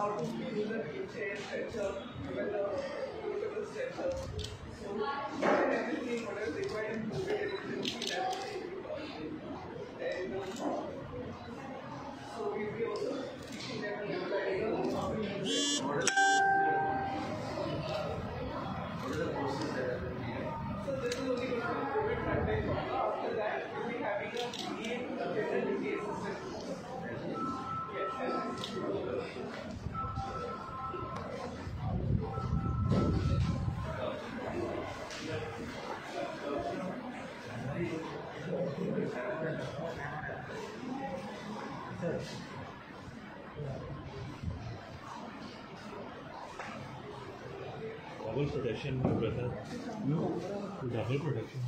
how to use the wheelchair, stretcher, even the portable stretcher. So each and everything, whatever is required in COVID emergency, that and so we'll be also teaching them a little idea how to use it. What is the courses that are being? So this is only going to be COVID front-end trauma. After that, we'll be having a BA, a general duty assistant. Double protection, brother. No, double protection.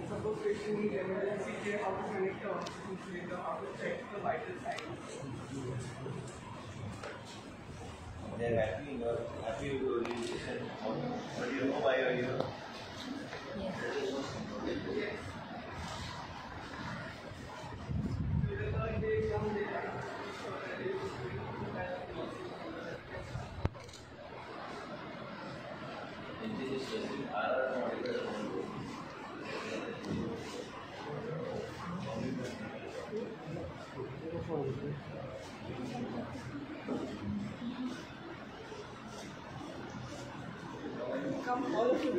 Suppose patient needs emergency care, how to connect the oxygen cylinder, how to check the vital signs. They are happy with your organization, but you know why you are here. Yes. They come, they come all of you.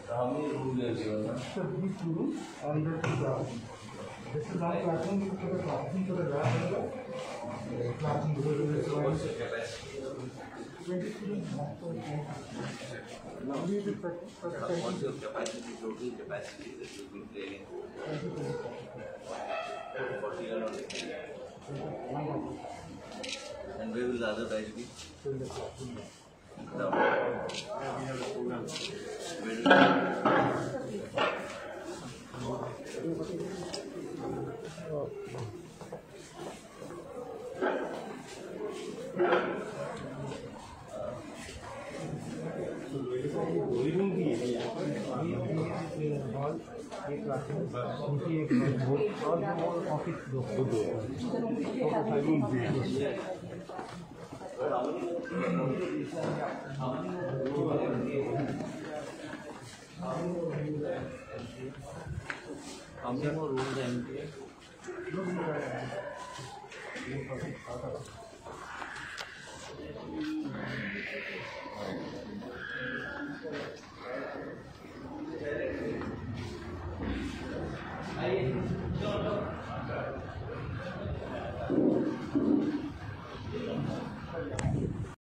How many rooms are given? Sir, these two rooms are under 2,000. This is our classroom, we put a classroom to the lab. Classroom So what's the capacity? 20 students. Now we will What's your capacity, total capacity that you'll be training? 40 around. And where will the other guys be? in the classroom. Down. We have a program. Where will hall एक classroom उनकी एक board और वो office दो how many more rooms are empty? I